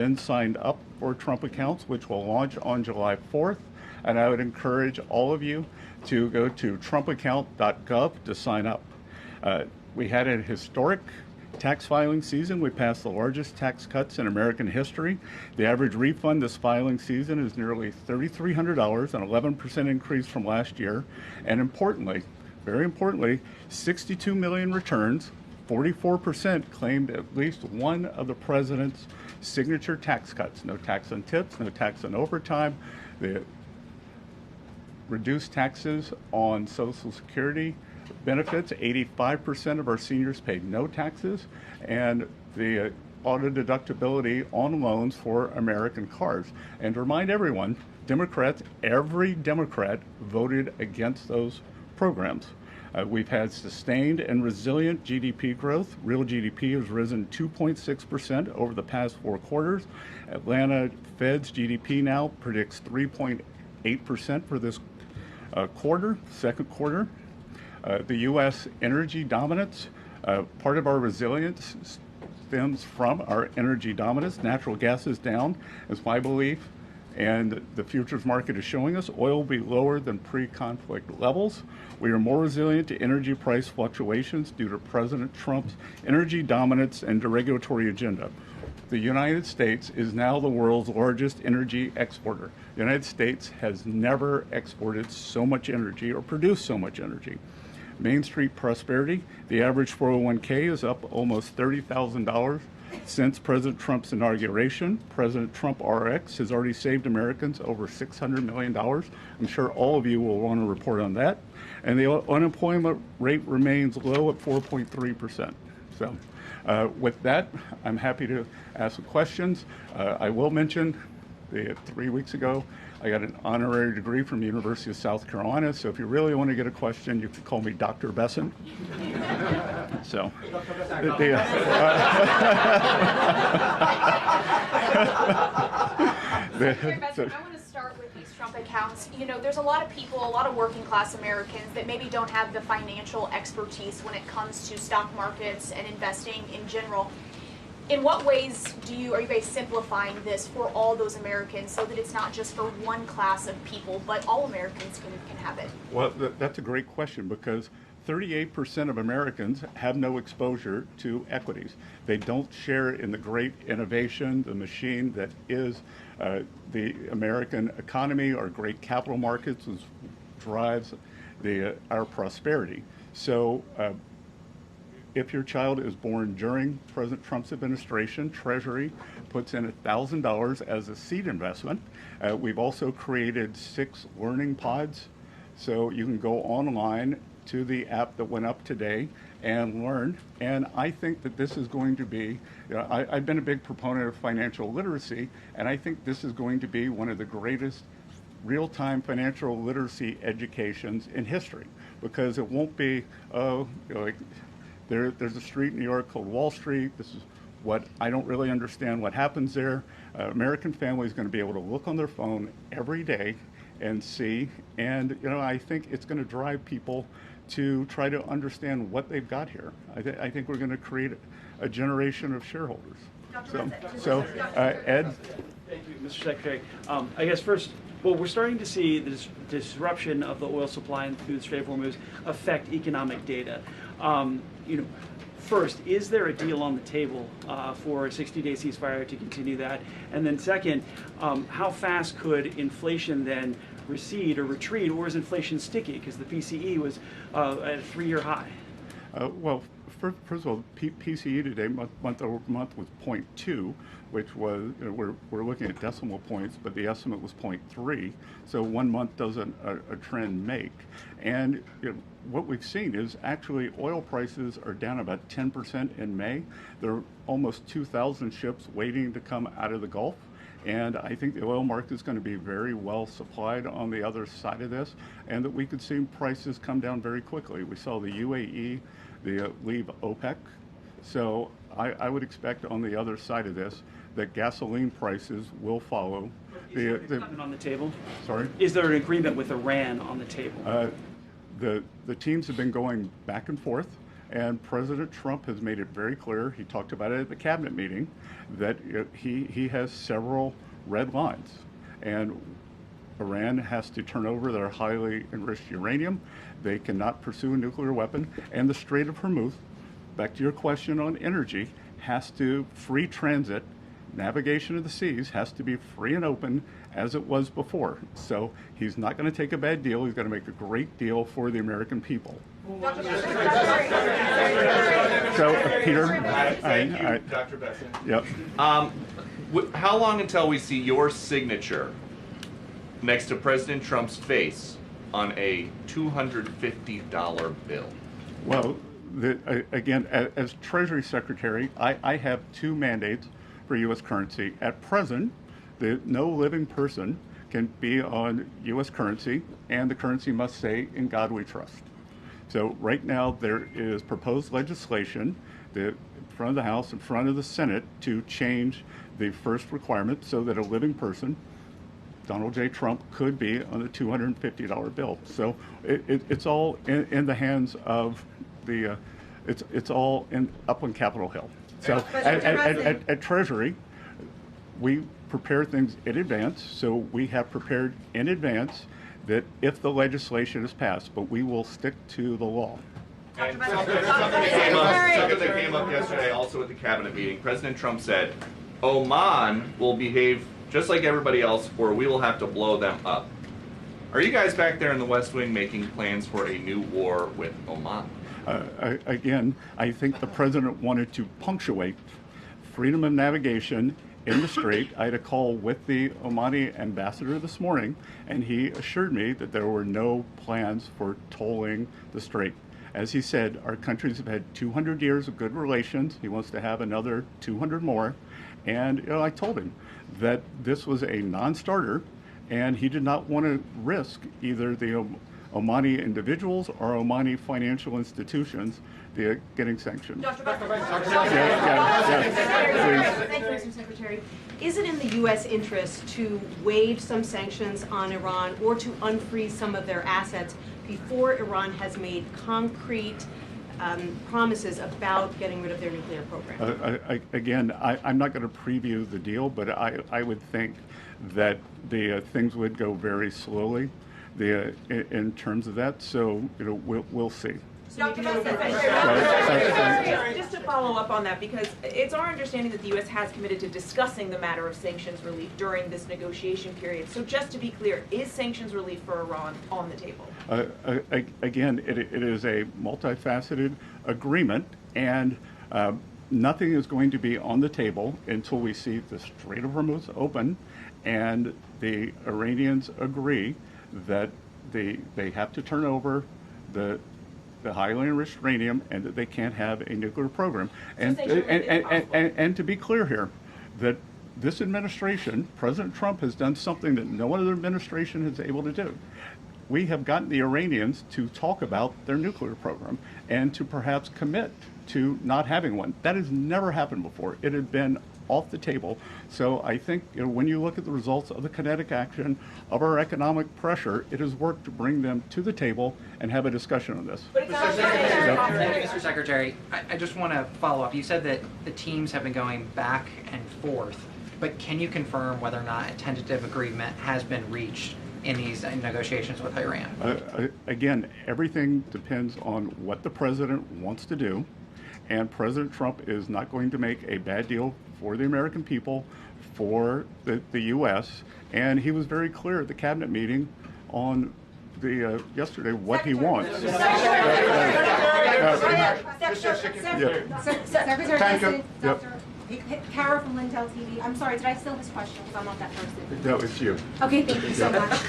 been signed up for Trump accounts, which will launch on July 4th. And I would encourage all of you to go to trumpaccount.gov to sign up. We had a historic tax filing season. We passed the largest tax cuts in American history. The average refund this filing season is nearly $3,300, an 11% increase from last year. And importantly, very importantly, 62 million returns, 44% claimed at least one of the president's signature tax cuts. No tax on tips, no tax on overtime, the reduced taxes on Social Security benefits. 85% of our seniors paid no taxes, and the auto deductibility on loans for American cars. And to remind everyone, Democrats, every Democrat voted against those programs. We've had sustained and resilient GDP growth. Real GDP has risen 2.6% over the past 4 quarters. Atlanta Fed's GDP now predicts 3.8% for this second quarter. The U.S. energy dominance, part of our resilience stems from our energy dominance. Natural gas is down, is my belief, and the futures market is showing us oil will be lower than pre-conflict levels. We are more resilient to energy price fluctuations due to President Trump's energy dominance and deregulatory agenda. The United States is now the world's largest energy exporter. The United States has never exported so much energy or produced so much energy. Main Street prosperity, the average 401k is up almost $30,000 since President Trump's inauguration. President Trump RX has already saved Americans over $600 million. I'm sure all of you will want to report on that. And the unemployment rate remains low at 4.3%. So with that, I'm happy to ask questions. I will mention that 3 weeks ago, I got an honorary degree from the University of South Carolina, so if you really want to get a question, you can call me Dr. Bessent. So, I want to start with these Trump accounts. You know, there's a lot of people, a lot of working class Americans that maybe don't have the financial expertise when it comes to stock markets and investing in general. In what ways are you guys simplifying this for all those Americans so that it's not just for one class of people, but all Americans can have it? Well, that's a great question, because 38% of Americans have no exposure to equities. They don't share in the great innovation, the machine that is the American economy. Our great capital markets drives our prosperity. So if your child is born during President Trump's administration, Treasury puts in $1,000 as a seed investment. We've also created 6 learning pods, so you can go online to the app that went up today and learn. And I think that this is going to be, I've been a big proponent of financial literacy, and I think this is going to be one of the greatest real-time financial literacy educations in history, because it won't be, there's a street in New York called Wall Street. This is what I don't really understand what happens there. American family is going to be able to look on their phone every day and see, and I think it's going to drive people to try to understand what they've got here. I think we're going to create a generation of shareholders. So Ed? Thank you, Mr. Secretary. I guess first, well, we're starting to see this disruption of the oil supply and through the Strait of Hormuz affect economic data. First, is there a deal on the table for a 60-day ceasefire to continue that? And then second, how fast could inflation then recede or retreat, or is inflation sticky? Because the PCE was at a 3-year high. Well, first of all, PCE today, month over month, was 0.2, which was, we're looking at decimal points, but the estimate was 0.3. So 1 month doesn't a trend make. And what we've seen is actually oil prices are down about 10% in May. There are almost 2,000 ships waiting to come out of the Gulf. And I think the oil market is going to be very well supplied on the other side of this, and that we could see prices come down very quickly. We saw the UAE leave OPEC. So I would expect on the other side of this that gasoline prices will follow. Is there an agreement on the table? Sorry? Is there an agreement with Iran on the table? The teams have been going back and forth. And President Trump has made it very clear, he talked about it at the cabinet meeting, that he has several red lines. And Iran has to turn over their highly enriched uranium. They cannot pursue a nuclear weapon. And the Strait of Hormuz, back to your question on energy, has to free transit. Navigation of the seas has to be free and open as it was before. So he's not going to take a bad deal. He's going to make a great deal for the American people. So, Peter. Thank you, Dr. Bessent. Yep. How long until we see your signature next to President Trump's face on a $250 bill? Well, again, as Treasury Secretary, I have two mandates for U.S. currency. At present, no living person can be on U.S. currency, and the currency must say, "In God we trust." So right now there is proposed legislation in front of the House, in front of the Senate, to change the first requirement so that a living person, Donald J. Trump, could be on a $250 bill. So it's all in the hands of the, it's all up on Capitol Hill. So at Treasury, we prepare things in advance. So we have prepared in advance that if the legislation is passed, but we will stick to the law. And something that came up yesterday also at the cabinet meeting, President Trump said, Oman will behave just like everybody else, or we will have to blow them up. Are you guys back there in the West Wing making plans for a new war with Oman? Again, I think the president wanted to punctuate freedom of navigation in the strait. I had a call with the Omani ambassador this morning, and he assured me that there were no plans for tolling the strait. As he said, our countries have had 200 years of good relations. He wants to have another 200 more. And I told him that this was a non-starter, and he did not want to risk either the Omani individuals or Omani financial institutions getting sanctioned. Dr. Bessent. Thank you, Mr. Secretary. Is it in the U.S. interest to waive some sanctions on Iran or to unfreeze some of their assets before Iran has made concrete promises about getting rid of their nuclear program? Again, I'm not going to preview the deal, but I would think that the things would go very slowly in terms of that. So we'll see. Dr. Just to follow up on that, because it's our understanding that the U.S. has committed to discussing the matter of sanctions relief during this negotiation period. So just to be clear, is sanctions relief for Iran on the table? Again, it is a multifaceted agreement, and nothing is going to be on the table until we see the Strait of Hormuz open and the Iranians agree that they have to turn over the highly enriched uranium and that they can't have a nuclear program. And to be clear here, that this administration, President Trump, has done something that no other administration has been able to do. We have gotten the Iranians to talk about their nuclear program and to perhaps commit to not having one. That has never happened before. It had been off the table. So I think when you look at the results of the kinetic action of our economic pressure, it has worked to bring them to the table and have a discussion on this. Mr. Secretary, I just want to follow up. You said that the teams have been going back and forth, but can you confirm whether or not a tentative agreement has been reached in these negotiations with Iran? Again, everything depends on what the president wants to do, and President Trump is not going to make a bad deal for the American people, for the U.S., and he was very clear at the cabinet meeting on the yesterday what he wants. Secretary Bessent, Dr. Kara from Lindell TV. I'm sorry, did I steal his question? Because I'm not that person. No, it's you. Okay, thank you so much.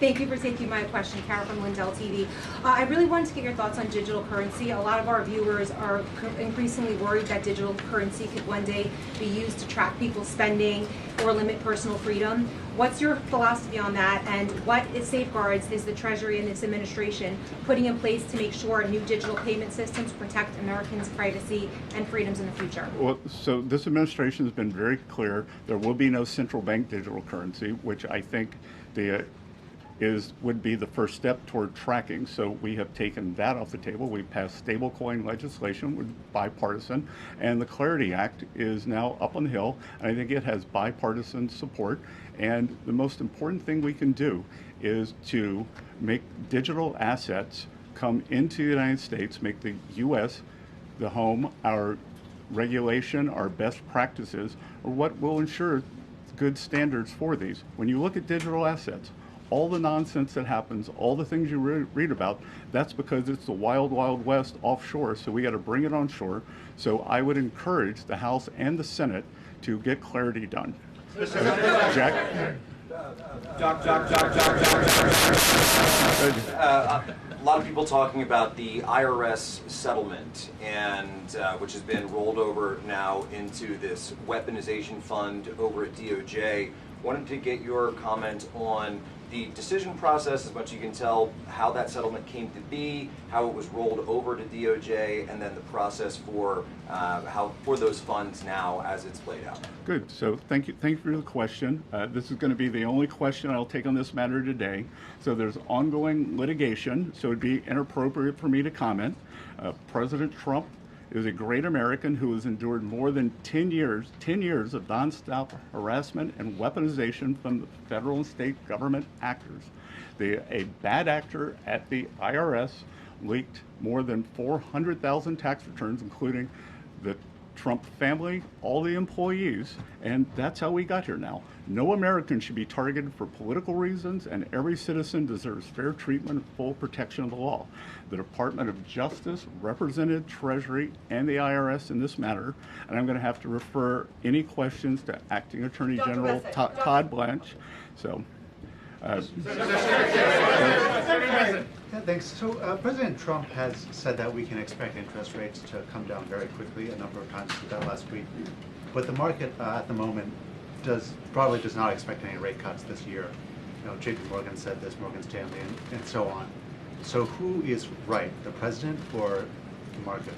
Thank you for taking my question, Kara from Lindell TV. I really wanted to get your thoughts on digital currency. A lot of our viewers are increasingly worried that digital currency could one day be used to track people's spending or limit personal freedom. What's your philosophy on that, and what safeguards is the Treasury and this administration putting in place to make sure new digital payment systems protect Americans' privacy and freedoms in the future? Well, so this administration has been very clear. There will be no central bank digital currency, which I think would be the first step toward tracking. So we have taken that off the table. We passed stablecoin legislation with bipartisan, and the Clarity Act is now up on the hill, and I think it has bipartisan support. And the most important thing we can do is to make digital assets come into the United States, make the U.S. the home. Our regulation, our best practices are what will ensure good standards for these. When you look at digital assets, all the nonsense that happens, all the things you read about, that's because it's the wild, wild west offshore, so we got to bring it on shore. So I would encourage the House and the Senate to get clarity done. Jack? A lot of people talking about the IRS settlement, and which has been rolled over now into this weaponization fund over at DOJ. Wanted to get your comment on the decision process, as much as you can tell, how that settlement came to be, how it was rolled over to DOJ, and then the process for those funds now as it's played out. Good. So thank you for the question. This is going to be the only question I'll take on this matter today. So there's ongoing litigation, so it'd be inappropriate for me to comment. President Trump is a great American who has endured more than 10 years of nonstop harassment and weaponization from the federal and state government actors. A bad actor at the IRS leaked more than 400,000 tax returns, including the Trump family, all the employees, and that's how we got here now. No American should be targeted for political reasons, and every citizen deserves fair treatment and full protection of the law. The Department of Justice represented Treasury and the IRS in this matter, and I'm going to have to refer any questions to Acting Attorney General Todd Blanche. So. Thanks. So President Trump has said that we can expect interest rates to come down very quickly a number of times with that last week. But the market at the moment probably does not expect any rate cuts this year. You know, JP Morgan said this, Morgan Stanley, and so on. So who is right, the president or the market?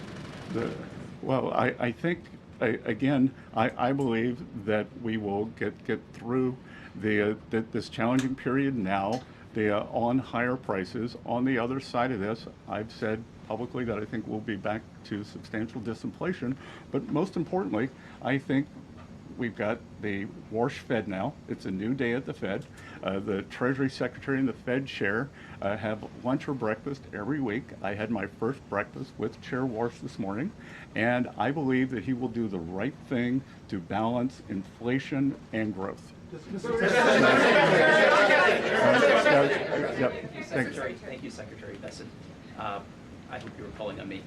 Well, I think, again, I believe that we will get through this challenging period now. On higher prices. On the other side of this, I've said publicly that I think we'll be back to substantial disinflation. But most importantly, I think we've got the Warsh Fed now. It's a new day at the Fed. The Treasury Secretary and the Fed Chair have lunch or breakfast every week. I had my first breakfast with Chair Warsh this morning, and I believe that he will do the right thing to balance inflation and growth. Thank you, Secretary Bessent. I hope you were calling on me.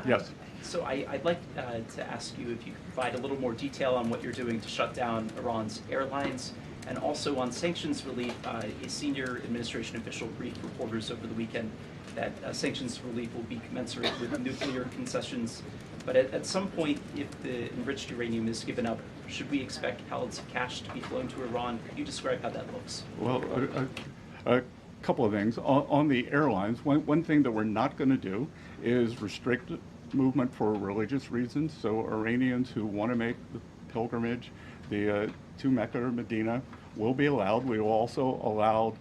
Yes. So I'd like to ask you if you could provide a little more detail on what you're doing to shut down Iran's airlines, and also on sanctions relief. A senior administration official briefed reporters over the weekend that sanctions relief will be commensurate with nuclear concessions. But at some point, if the enriched uranium is given up, should we expect pallets of cash to be flown to Iran? Could you describe how that looks? Well, a couple of things. On the airlines, one thing that we're not going to do is restrict movement for religious reasons. So Iranians who want to make the pilgrimage to Mecca or Medina will be allowed. We will also allow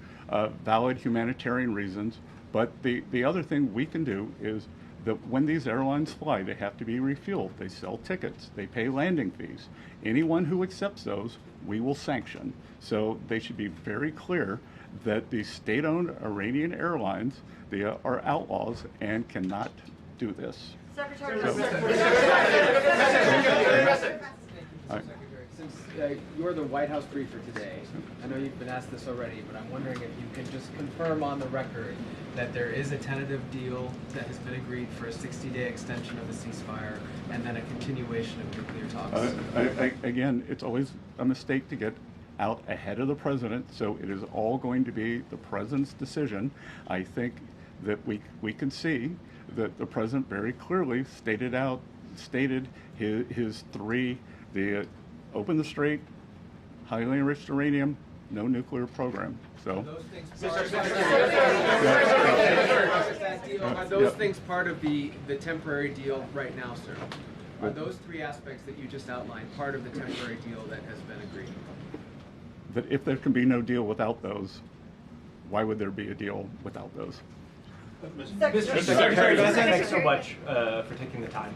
valid humanitarian reasons. But the other thing we can do is that when these airlines fly, they have to be refueled. They sell tickets. They pay landing fees. Anyone who accepts those, we will sanction. So they should be very clear that the state-owned Iranian airlines, they are outlaws and cannot do this. Secretary. Since you're the White House briefer today, I know you've been asked this already, but I'm wondering if you can just confirm on the record that there is a tentative deal that has been agreed for a 60-day extension of the ceasefire and then a continuation of nuclear talks. Again, it's always a mistake to get out ahead of the president, so it is all going to be the president's decision. I think that we can see that the president very clearly stated his three: the open the strait, highly enriched uranium, no nuclear program. So are those things part of the temporary deal right now, sir? Are those three aspects that you just outlined part of the temporary deal that has been agreed? That if there can be no deal without those, why would there be a deal without those? Mr. Secretary, thanks so much for taking the time.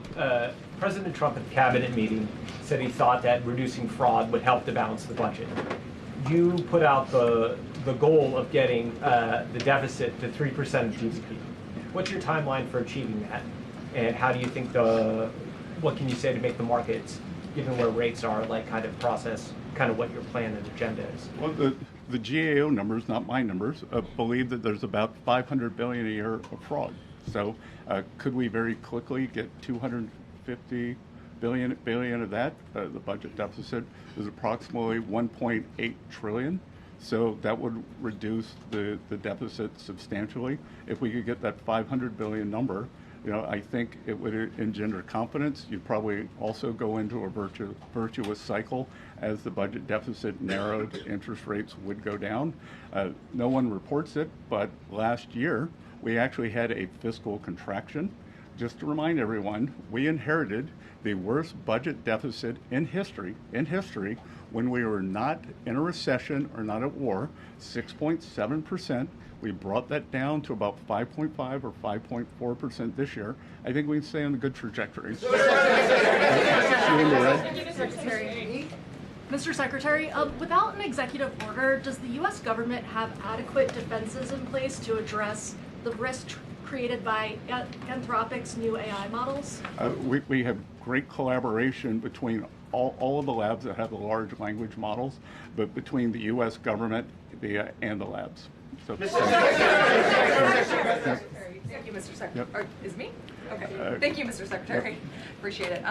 President Trump at the cabinet meeting said he thought that reducing fraud would help to balance the budget. You put out the goal of getting the deficit to 3% of GDP. What's your timeline for achieving that? And how do you think what can you say to make the markets, given where rates are, like kind of process kind of what your plan and agenda is? Well, the GAO numbers, not my numbers, believe that there's about $500 billion a year of fraud. So could we very quickly get $250 billion of that? The budget deficit is approximately $1.8 trillion. So that would reduce the deficit substantially. If we could get that $500 billion number, I think it would engender confidence. You'd probably also go into a virtuous cycle. As the budget deficit narrowed, interest rates would go down. No one reports it, but last year we actually had a fiscal contraction. Just to remind everyone, we inherited the worst budget deficit in history when we were not in a recession or not at war, 6.7%. We brought that down to about 5.5 or 5.4% this year. I think we can stay on a good trajectory. Mr. Secretary, without an executive order, does the U.S. government have adequate defenses in place to address the risk created by Anthropic's new AI models? We have great collaboration between all of the labs that have the large language models, but between the U.S. government and the labs. So, Thank you, Mr. Secretary. Yep. Is me? Okay. Thank you, Mr. Secretary. Yep. Appreciate it.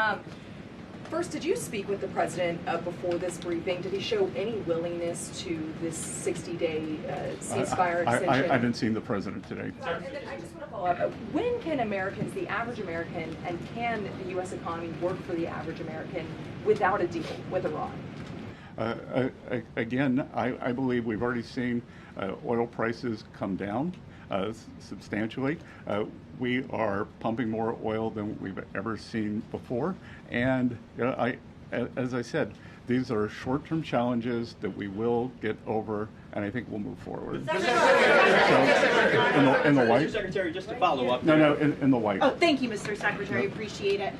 First, did you speak with the president before this briefing? Did he show any willingness to this 60-day ceasefire extension? I haven't seen the president today. And then I just want to follow up. When can Americans, the average American, and can the U.S. economy work for the average American without a deal with Iran? Again, I believe we've already seen oil prices come down substantially. We are pumping more oil than we've ever seen before. And as I said, these are short-term challenges that we will get over, and I think we'll move forward. So, in the white? Mr. Secretary, just to follow up. No, in the white. Oh, thank you, Mr. Secretary. Appreciate it.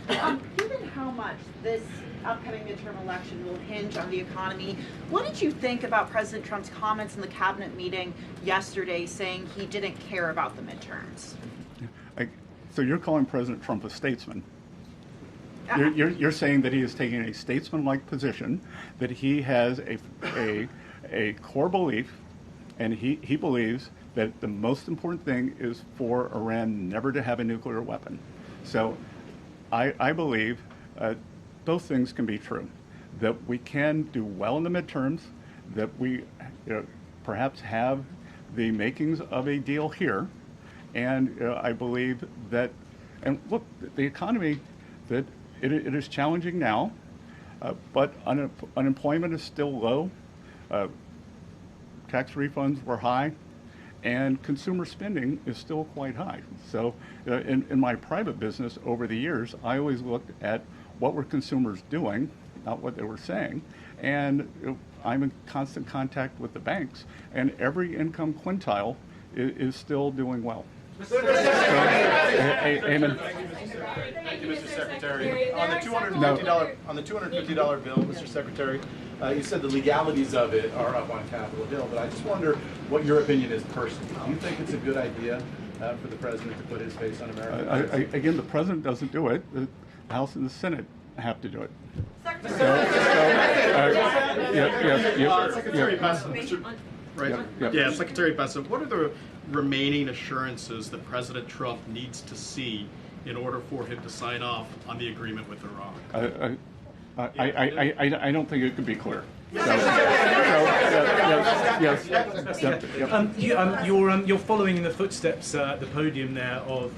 Given how much this upcoming midterm election will hinge on the economy, what did you think about President Trump's comments in the cabinet meeting yesterday saying he didn't care about the midterms? So you're calling President Trump a statesman? You're saying that he is taking a statesman-like position, that he has a core belief, and he believes that the most important thing is for Iran never to have a nuclear weapon. So I believe those things can be true, that we can do well in the midterms, that we perhaps have the makings of a deal here, and I believe that, and look, the economy, that it is challenging now, but unemployment is still low, tax refunds were high, and consumer spending is still quite high. So in my private business over the years, I always looked at what were consumers doing, not what they were saying, and I'm in constant contact with the banks, and every income quintile is still doing well. Amen. Thank you, Mr. Secretary. On the $250 bill, Mr. Secretary, you said the legalities of it are up on Capitol Hill, but I just wonder what your opinion is personally. Do you think it's a good idea for the president to put his face on America? Again, the president doesn't do it. The House and the Senate have to do it. Secretary Bessent, Secretary Bessent, what are the remaining assurances that President Trump needs to see in order for him to sign off on the agreement with Iran? I don't think it could be clear. You're following in the footsteps at the podium there of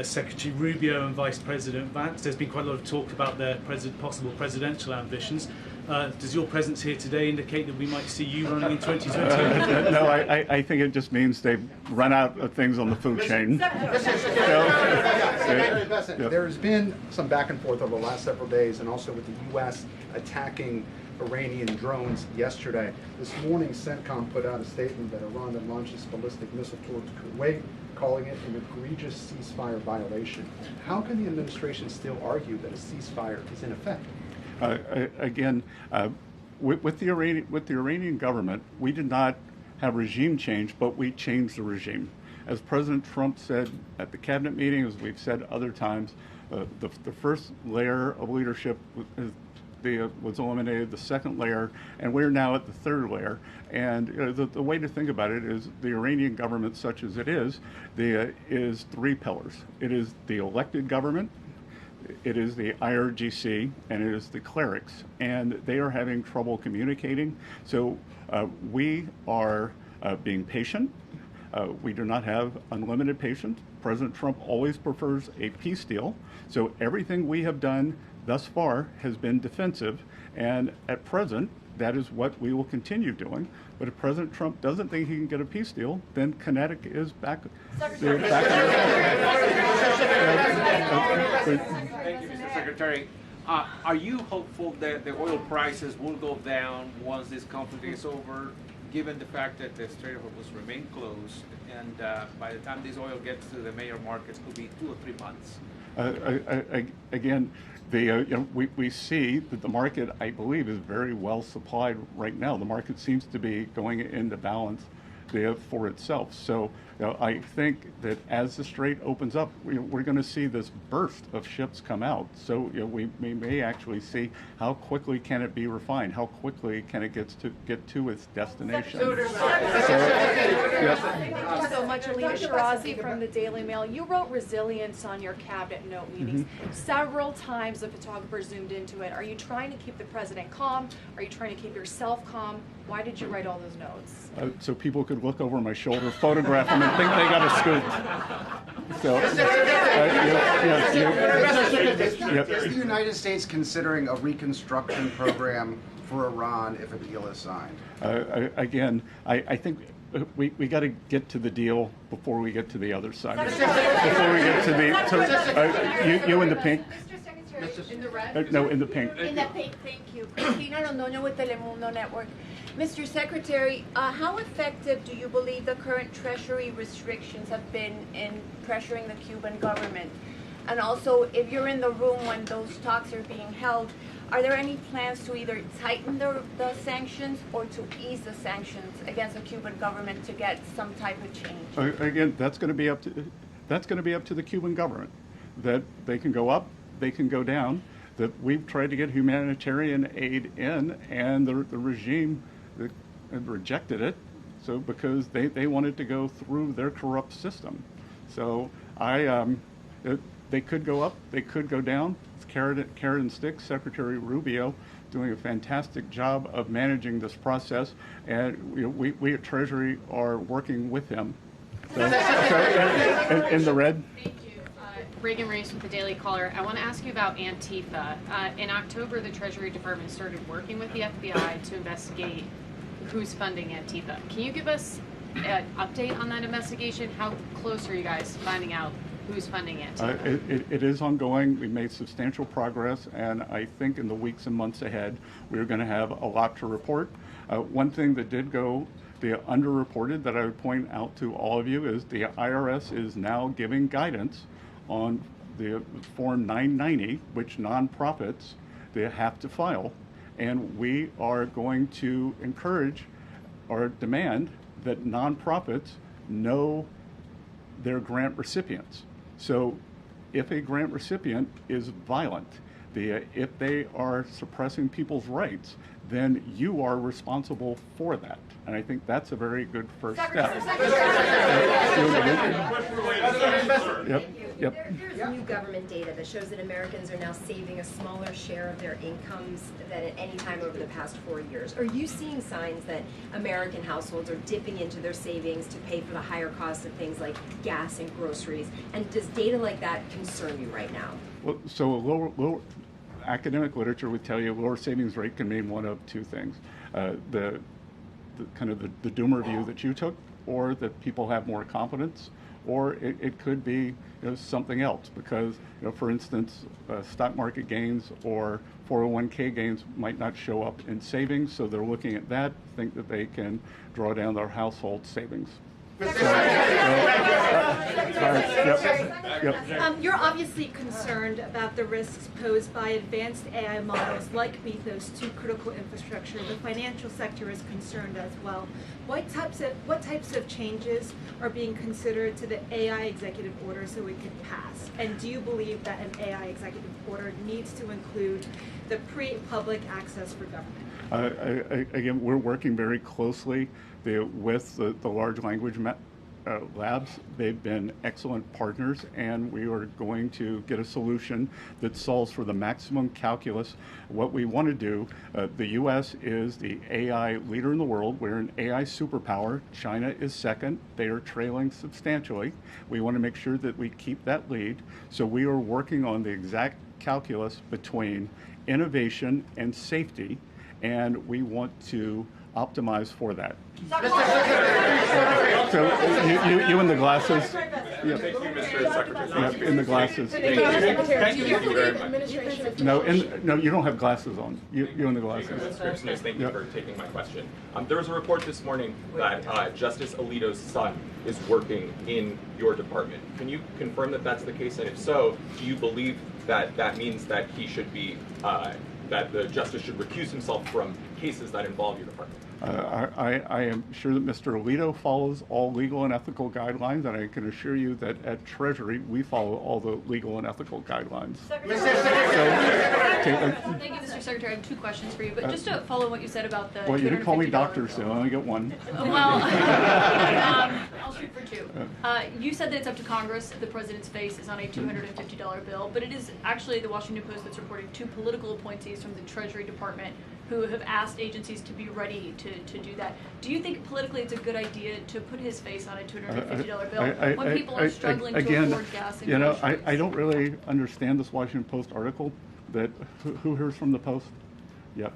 Secretary Rubio and Vice President Vance. There's been quite a lot of talk about their possible presidential ambitions. Does your presence here today indicate that we might see you running in 2020? No, I think it just means they've run out of things on the food chain. There's been some back and forth over the last several days, and also with the U.S. attacking Iranian drones yesterday. This morning, CENTCOM put out a statement that Iran had launched this ballistic missile towards Kuwait, calling it an egregious ceasefire violation. How can the administration still argue that a ceasefire is in effect? Again, with the Iranian government, we did not have regime change, but we changed the regime. As President Trump said at the cabinet meeting, as we've said other times, the first layer of leadership was eliminated, the second layer, and we're now at the third layer. And the way to think about it is the Iranian government, such as it is three pillars. It is the elected government, it is the IRGC, and it is the clerics. And they are having trouble communicating. So we are being patient. We do not have unlimited patience. President Trump always prefers a peace deal. So everything we have done thus far has been defensive. And at present, that is what we will continue doing. But if President Trump doesn't think he can get a peace deal, then kinetic is back. Thank you, Mr. Secretary. Are you hopeful that the oil prices will go down once this conflict is over, given the fact that the Strait of Hormuz remain closed, and by the time this oil gets to the major markets, could be 2 or 3 months? Again, we see that the market, I believe, is very well supplied right now. The market seems to be going into balance for itself. So I think that as the strait opens up, we're going to see this burst of ships come out. So we may actually see how quickly can it be refined, how quickly can it get to its destination. Thank you so much, Alina Shirazi from the Daily Mail. You wrote resilience on your cabinet note meetings. Several times the photographer zoomed into it. Are you trying to keep the president calm? Are you trying to keep yourself calm? Why did you write all those notes? So people could look over my shoulder, photograph them, and think they got a scoop. So, is the United States considering a reconstruction program for Iran if a deal is signed? Again, I think we got to get to the deal before we get to the other side. Before we get to the you in the pink. In the red? No, in the pink. In the pink, thank you. Cristina Londoño with Telemundo Network. Mr. Secretary, how effective do you believe the current Treasury restrictions have been in pressuring the Cuban government? And also, if you're in the room when those talks are being held, are there any plans to either tighten the sanctions or to ease the sanctions against the Cuban government to get some type of change? Again, that's going to be up to the Cuban government. That they can go up, they can go down. That we've tried to get humanitarian aid in, and the regime rejected it. So because they wanted to go through their corrupt system. So they could go up, they could go down. It's carrot and stick. Secretary Rubio doing a fantastic job of managing this process, and we at Treasury are working with him. So in the red. Reagan Race with the Daily Caller. I want to ask you about Antifa. In October, the Treasury Department started working with the FBI to investigate who's funding Antifa. Can you give us an update on that investigation? How close are you guys to finding out who's funding Antifa? It is ongoing. We made substantial progress, and I think in the weeks and months ahead, we're going to have a lot to report. One thing that did go underreported that I would point out to all of you is the IRS is now giving guidance on the Form 990, which nonprofits they have to file. And we are going to encourage or demand that nonprofits know their grant recipients. So if a grant recipient is violent, if they are suppressing people's rights, then you are responsible for that. And I think that's a very good first step. Yep. There's new government data that shows that Americans are now saving a smaller share of their incomes than at any time over the past 4 years. Are you seeing signs that American households are dipping into their savings to pay for the higher costs of things like gas and groceries? And does data like that concern you right now? Well, so a lower academic literature would tell you a lower savings rate can mean one of two things. The doomer view that you took, or that people have more confidence, or it could be something else because, for instance, stock market gains or 401k gains might not show up in savings, so they're looking at that, think that they can draw down their household savings. You're obviously concerned about the risks posed by advanced AI models like Mythos to critical infrastructure. The financial sector is concerned as well. What types of changes are being considered to the AI executive order so it can pass? And do you believe that an AI executive order needs to include the pre-public access for government? Again, we're working very closely with the large language labs. They've been excellent partners, and we are going to get a solution that solves for the maximum calculus. What we want to do, the U.S. is the AI leader in the world. We're an AI superpower. China is second. They are trailing substantially. We want to make sure that we keep that lead. So we are working on the exact calculus between innovation and safety, and we want to optimize for that. So you in the glasses. Yeah. Thank you, Mr. Secretary. Yeah, in the glasses. Thank you very much. No, you don't have glasses on. You in the glasses. Thank you for taking my question. There was a report this morning that Justice Alito's son is working in your department. Can you confirm that that's the case? And if so, do you believe that that means that he should be, that the justice should recuse himself from cases that involve your department? I am sure that Mr. Alito follows all legal and ethical guidelines, and I can assure you that at Treasury we follow all the legal and ethical guidelines. Thank you, Mr. Secretary. I have two questions for you, but just to follow what you said about the well, you didn't call me doctor, so I only get one. Well, I'll shoot for two. You said that it's up to Congress. The president's face is on a $250 bill, but it is actually the Washington Post that's reporting two political appointees from the Treasury Department who have asked agencies to be ready to do that. Do you think politically it's a good idea to put his face on a $250 bill when people are struggling to afford gas and groceries? I don't really understand this Washington Post article. That who hears from the Post? Yep.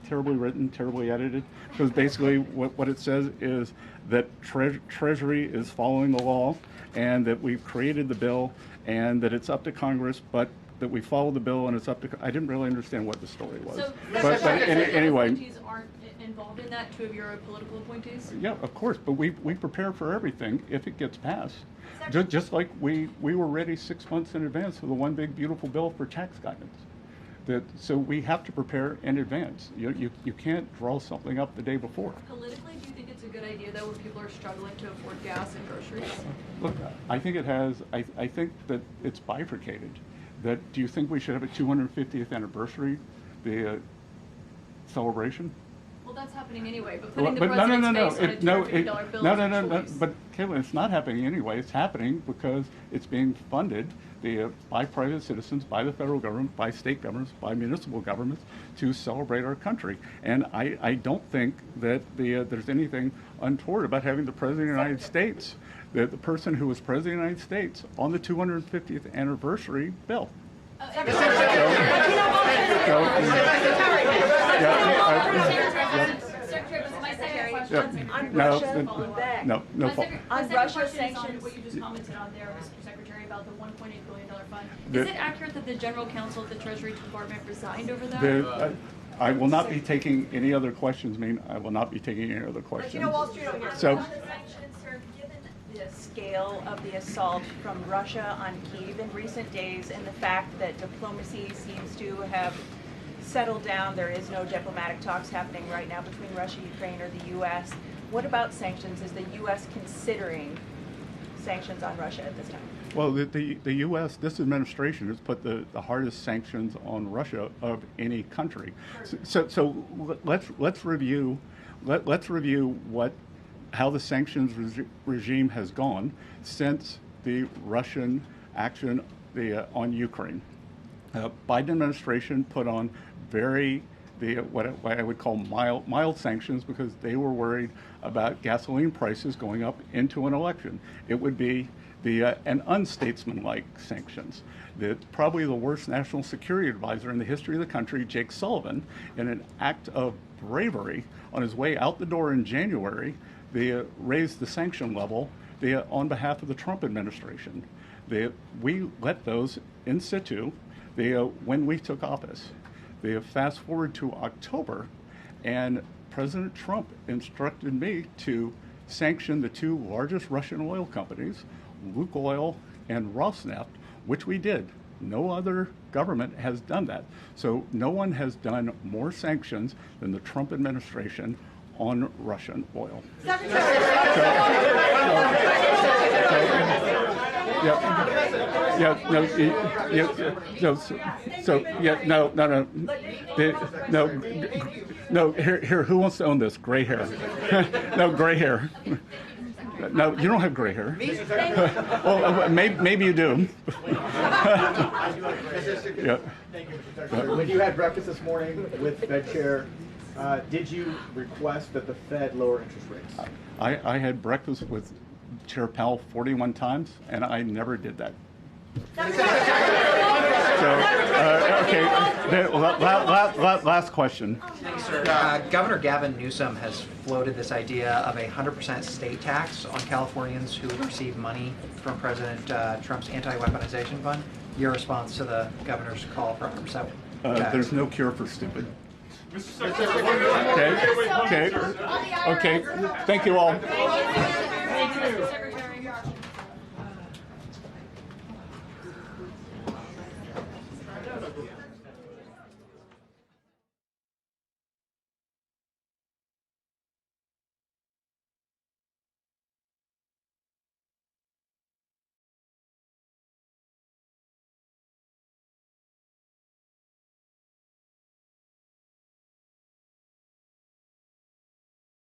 Terribly written, terribly edited. Because basically what it says is that Treasury is following the law, and that we've created the bill, and that it's up to Congress, but that we follow the bill and it's up to. I didn't really understand what the story was. So, but anyway. Appointees aren't involved in that, two of your political appointees? Yeah, of course, but we prepare for everything if it gets passed. Just like we were ready 6 months in advance for the one big beautiful bill for tax guidance. So we have to prepare in advance. You can't draw something up the day before. Politically, do you think it's a good idea though when people are struggling to afford gas and groceries? Look, I think it has. I think that it's bifurcated. Do you think we should have a 250th anniversary, the celebration? Well, that's happening anyway. But putting the president's face on a $250 bill is a choice. But Caitlin, it's not happening anyway. It's happening because it's being funded by private citizens, by the federal government, by state governments, by municipal governments to celebrate our country. And I don't think that there's anything untoward about having the President of the United States, the person who was President of the United States, on the 250th anniversary bill. On Russia sanctions, what you just commented on there, Mr. Secretary, about the $1.8 billion fund. Is it accurate that the General Counsel at the Treasury Department resigned over that? I will not be taking any other questions. I will not be taking any other questions. But you know, Wall Street over here. So, Given the scale of the assault from Russia on Kyiv in recent days, and the fact that diplomacy seems to have settled down, there is no diplomatic talks happening right now between Russia, Ukraine, or the U.S. What about sanctions? Is the U.S. considering sanctions on Russia at this time? Well, the U.S., this administration has put the hardest sanctions on Russia of any country. So let's review how the sanctions regime has gone since the Russian action on Ukraine. Biden administration put on what I would call mild sanctions because they were worried about gasoline prices going up into an election. It would be an unstatesmanlike sanctions. Probably the worst national security advisor in the history of the country, Jake Sullivan, in an act of bravery on his way out the door in January, raised the sanction level on behalf of the Trump administration. We let those in situ when we took office. They fast forward to October, and President Trump instructed me to sanction the two largest Russian oil companies, Lukoil and Rosneft, which we did. No other government has done that. So no one has done more sanctions than the Trump administration on Russian oil. Here, who wants to own this? Gray hair. No, gray hair. No, you don't have gray hair. Well, maybe you do. Yeah. When you had breakfast this morning with Fed Chair, did you request that the Fed lower interest rates? I had breakfast with Chair Powell 41 times, and I never did that. Last question. Thanks, sir. Governor Gavin Newsom has floated this idea of a 100% state tax on Californians who receive money from President Trump's anti-weaponization fund. Your response to the governor's call for 100%? There's no cure for stupid. Okay. Okay. Thank you all.